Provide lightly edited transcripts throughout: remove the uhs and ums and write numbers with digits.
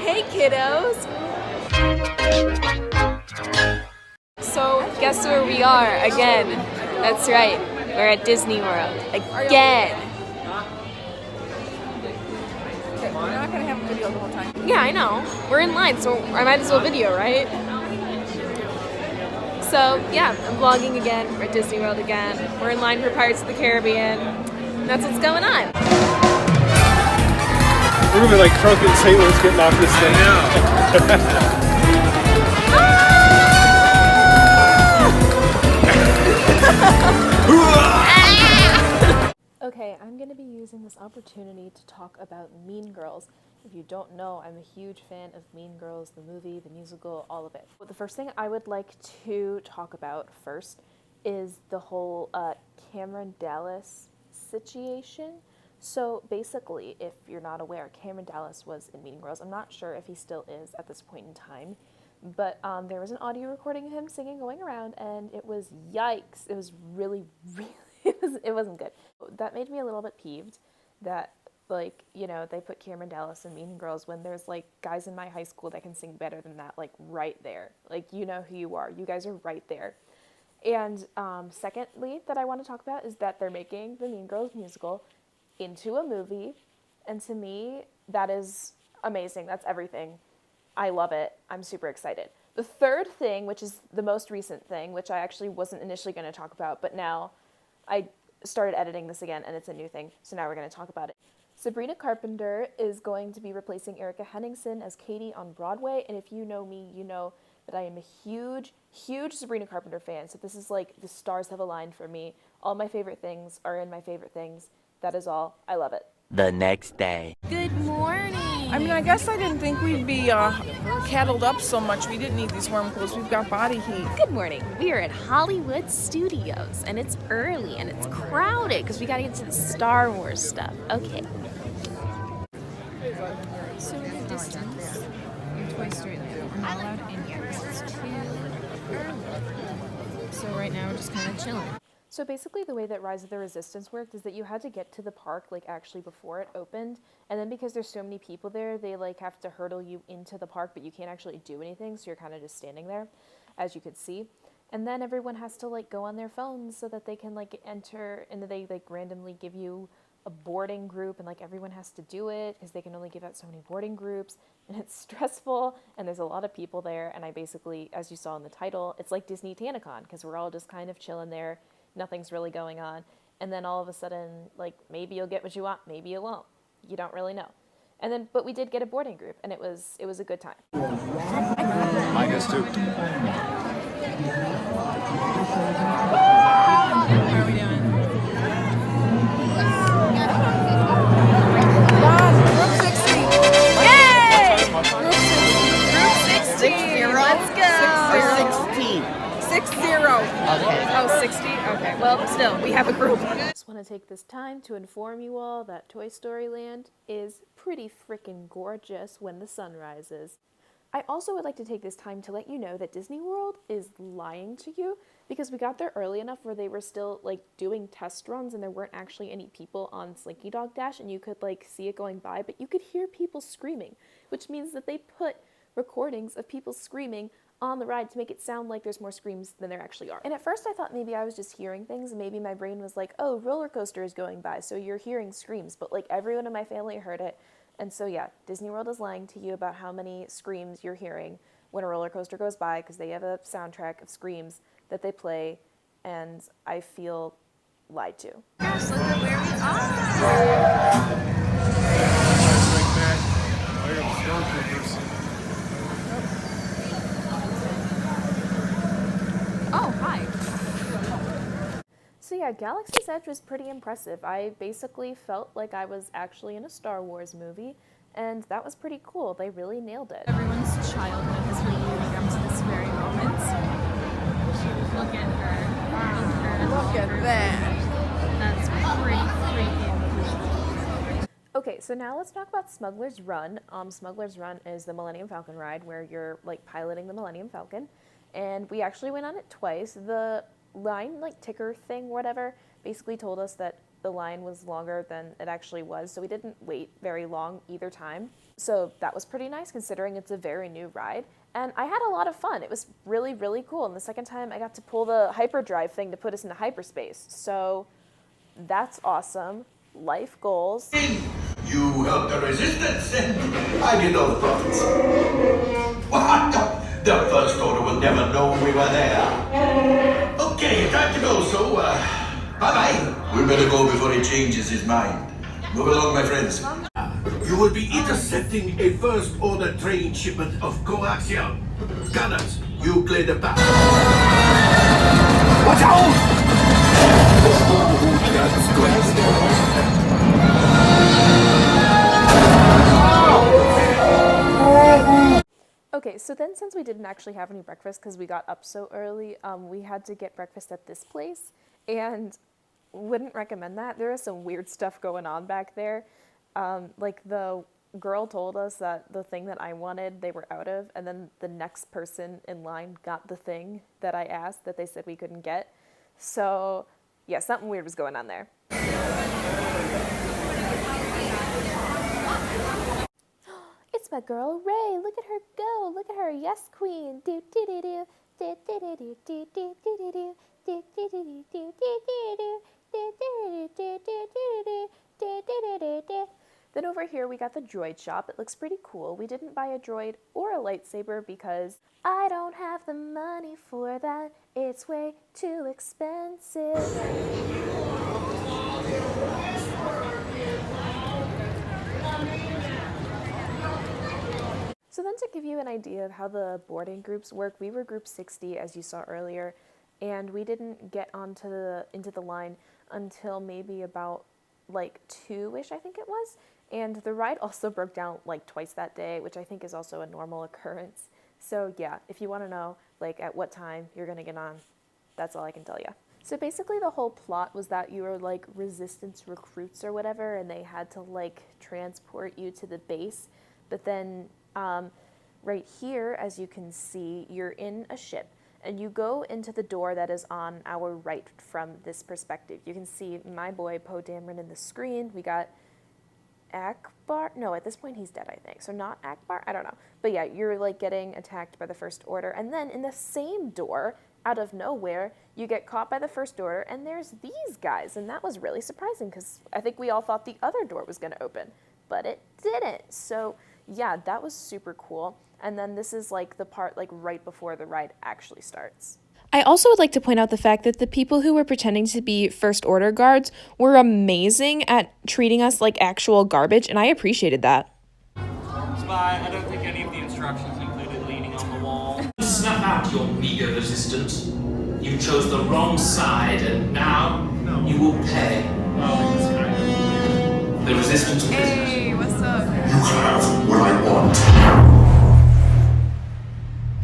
Hey kiddos! So guess where we are again? That's right, we're at Disney World again. Okay, we're not gonna have a video the whole time. Yeah, I know. We're in line, so I might as well video, right? So yeah, I'm vlogging again. We're at Disney World again. We're in line for Pirates of the Caribbean. That's what's going on. We're gonna be like drunken sailors getting off this thing. Okay, I'm gonna be using this opportunity to talk about Mean Girls. If you don't know, I'm a huge fan of Mean Girls, the movie, the musical, all of it. But the first thing I would like to talk about first is the whole Cameron Dallas situation. So basically, if you're not aware, Cameron Dallas was in Mean Girls. I'm not sure if he still is at this point in time, but there was an audio recording of him singing going around, and it was yikes. It was really, it wasn't good. That made me a little bit peeved that, like, you know, they put Cameron Dallas in Mean Girls when there's, like, guys in my high school that can sing better than that, like, right there. Like, you know who you are. You guys are right there. And secondly, that I want to talk about is that they're making the Mean Girls musical into a movie, and to me, that is amazing. That's everything. I love it. I'm super excited. The third thing, which is the most recent thing, which I actually wasn't initially going to talk about, but now I started editing this again, and it's a new thing, so now we're going to talk about it. Sabrina Carpenter is going to be replacing Erica Henningsen as Katie on Broadway, and if you know me, you know that I am a huge, huge Sabrina Carpenter fan, so this is like the stars have aligned for me. All my favorite things are in my favorite things. That is all. I love it. The next day. Good morning! I mean, I guess I didn't think we'd be cattled up so much. We didn't need these warm clothes. We've got body heat. Good morning. We are at Hollywood Studios, and it's early, and it's crowded, because we gotta get to the Star Wars stuff. Okay. So in the distance, in Toy Story Land, we're not allowed in yet because it's too early. So right now we're just kind of chilling. So basically the way that Rise of the Resistance worked is that you had to get to the park like actually before it opened, and then because there's so many people there, they like have to hurdle you into the park, but you can't actually do anything, so you're kind of just standing there, as you could see. And then everyone has to like go on their phones so that they can like enter, and they like randomly give you a boarding group, and like everyone has to do it because they can only give out so many boarding groups, and it's stressful, and there's a lot of people there, and I basically, as you saw in the title, it's like Disney TanaCon, because we're all just kind of chilling there. Nothing's really going on, and then all of a sudden, like, maybe you'll get what you want, maybe you won't. You don't really know. And then, but we did get a boarding group, and it was a good time. I guess too. How are we doing? Group 60. Yay! Group 60! Let's go! 16. 60. Oh, 60? Okay, well, still, we have a group. I just want to take this time to inform you all that Toy Story Land is pretty freaking gorgeous when the sun rises. I also would like to take this time to let you know that Disney World is lying to you, because we got there early enough where they were still like doing test runs and there weren't actually any people on Slinky Dog Dash, and you could like see it going by, but you could hear people screaming, which means that they put recordings of people screaming on the ride to make it sound like there's more screams than there actually are. And at first I thought maybe I was just hearing things, and maybe my brain was like, oh, roller coaster is going by, so you're hearing screams, but like everyone in my family heard it. And so yeah, Disney World is lying to you about how many screams you're hearing when a roller coaster goes by, because they have a soundtrack of screams that they play, and I feel lied to. Gosh, look at where we are! Oh, hi. So yeah, Galaxy's Edge was pretty impressive. I basically felt like I was actually in a Star Wars movie, and that was pretty cool. They really nailed it. Everyone's childhood has been leading up to this very moment. Look at her. Look at that. That's pretty freaking cool. Okay, so now let's talk about Smugglers Run. Smugglers Run is the Millennium Falcon ride where you're like piloting the Millennium Falcon, and we actually went on it twice. The line like ticker thing, whatever, basically told us that the line was longer than it actually was, so we didn't wait very long either time. So that was pretty nice considering it's a very new ride. And I had a lot of fun. It was really, really cool. And the second time I got to pull the hyperdrive thing to put us into hyperspace. So that's awesome. Life goals. You helped the resistance, and I did all the profits. What? The First Order will never know we were there. Okay, time to go, so, bye-bye. We better go before he changes his mind. Move along, my friends. You will be intercepting a First Order train shipment of coaxial. Gunners, you play the back. Watch out! That's great. Okay, so then since we didn't actually have any breakfast because we got up so early, we had to get breakfast at this place, and wouldn't recommend that. There is some weird stuff going on back there. Like the girl told us that the thing that I wanted, they were out of, and then the next person in line got the thing that I asked that they said we couldn't get. So yeah, something weird was going on there. It's my girl Ray. Look at her go. Look at her. Yes, queen. Do do do do. Do do do do do do do do. Do do do do do do do. Then over here we got the droid shop. It looks pretty cool. We didn't buy a droid or a lightsaber because I don't have the money for that. It's way too expensive. So then to give you an idea of how the boarding groups work, we were group 60 as you saw earlier, and we didn't get into the line until maybe about like 2-ish, I think it was. And the ride also broke down like twice that day, which I think is also a normal occurrence. So yeah, if you want to know like at what time you're going to get on, that's all I can tell you. So basically the whole plot was that you were like resistance recruits or whatever, and they had to like transport you to the base. But then right here, as you can see, you're in a ship and you go into the door that is on our right from this perspective. You can see my boy Poe Dameron in the screen. We got Akbar. No, at this point he's dead, I think. So not Akbar. I don't know. But yeah, you're like getting attacked by the First Order. And then in the same door, out of nowhere, you get caught by the First Order and there's these guys. And that was really surprising because I think we all thought the other door was going to open, but it didn't. So yeah, that was super cool. And then this is like the part like right before the ride actually starts. I also would like to point out the fact that the people who were pretending to be First Order guards were amazing at treating us like actual garbage, and I appreciated that. Spy, I don't think any of the instructions included leaning on the wall. Snuff out your meager resistance. You chose the wrong side, and now you will pay. The resistance prisoners. Hey, what's up? You have what I want.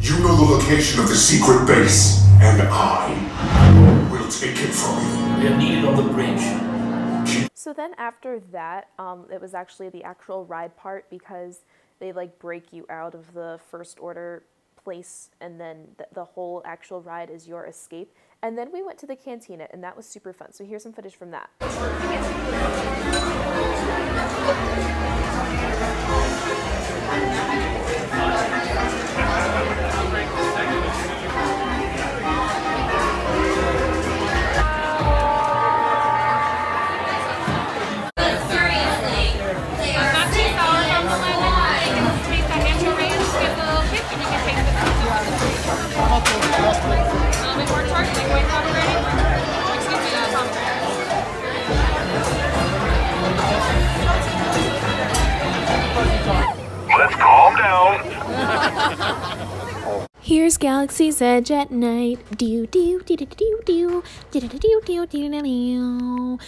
You know the location of the secret base, and I will take it from you. We are needed on the bridge. So then after that, it was actually the actual ride part because they like break you out of the First Order place, and then the whole actual ride is your escape. And then we went to the cantina, and that was super fun. So here's some footage from that. Let's calm down. Here's Galaxy's Edge at night. Do do do do do do do do do do do do.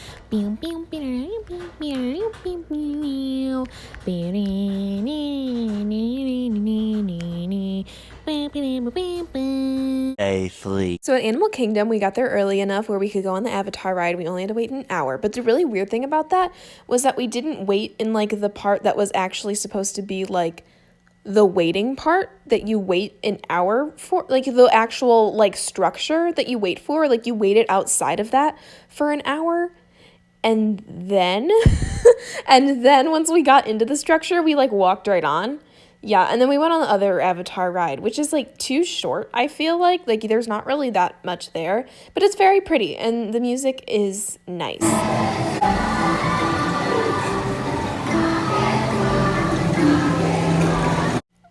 So at Animal Kingdom, we got there early enough where we could go on the Avatar ride. We only had to wait an hour. But the really weird thing about that was that we didn't wait in like the part that was actually supposed to be like the waiting part that you wait an hour for, like the actual like structure that you wait for, like you waited outside of that for an hour. And then, and then once we got into the structure, we like walked right on. Yeah, and then we went on the other Avatar ride, which is like too short, I feel like. Like there's not really that much there, but it's very pretty and the music is nice.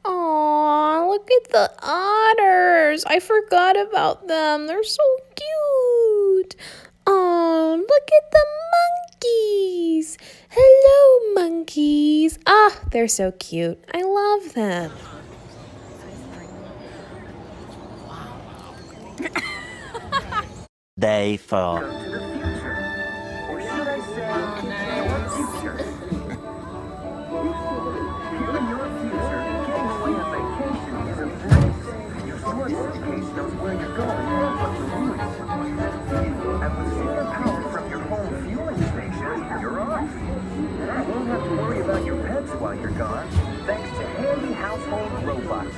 Aw, look at the otters. I forgot about them. They're so cute. Oh, look at the monkeys. Hello, monkeys. Ah, they're so cute. I love them. Day 4. While you're gone, thanks to handy household robots.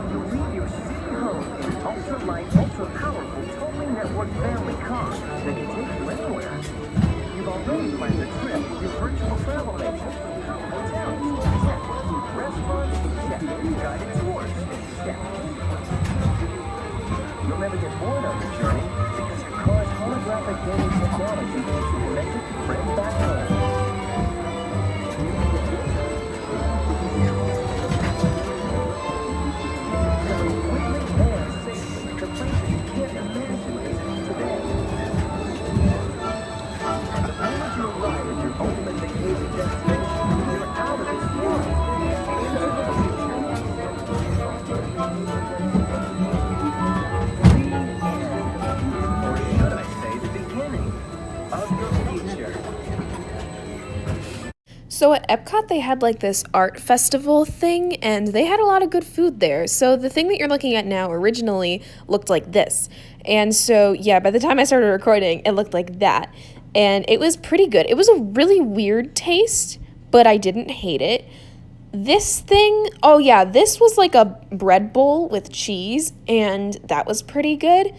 You leave your city home in an ultra-light, ultra-powerful, totally networked family car that can take you anywhere. You've already planned the trip with your virtual travel agent. Hotels, check. Restaurants, check. Guided tours, check. You'll never get bored on your journey because your car's holographic gaming technology keeps you connected to friends back home. So at Epcot, they had like this art festival thing, and they had a lot of good food there. So the thing that you're looking at now originally looked like this. And so, yeah, by the time I started recording, it looked like that. And it was pretty good. It was a really weird taste, but I didn't hate it. This thing, oh yeah, this was like a bread bowl with cheese, and that was pretty good,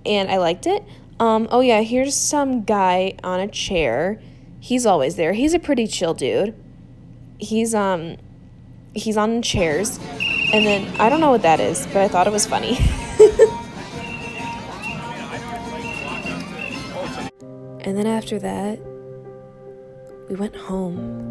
and I liked it. Oh yeah, here's some guy on a chair. He's always there. He's a pretty chill dude. He's on chairs. And then I don't know what that is, but I thought it was funny. And then after that, we went home.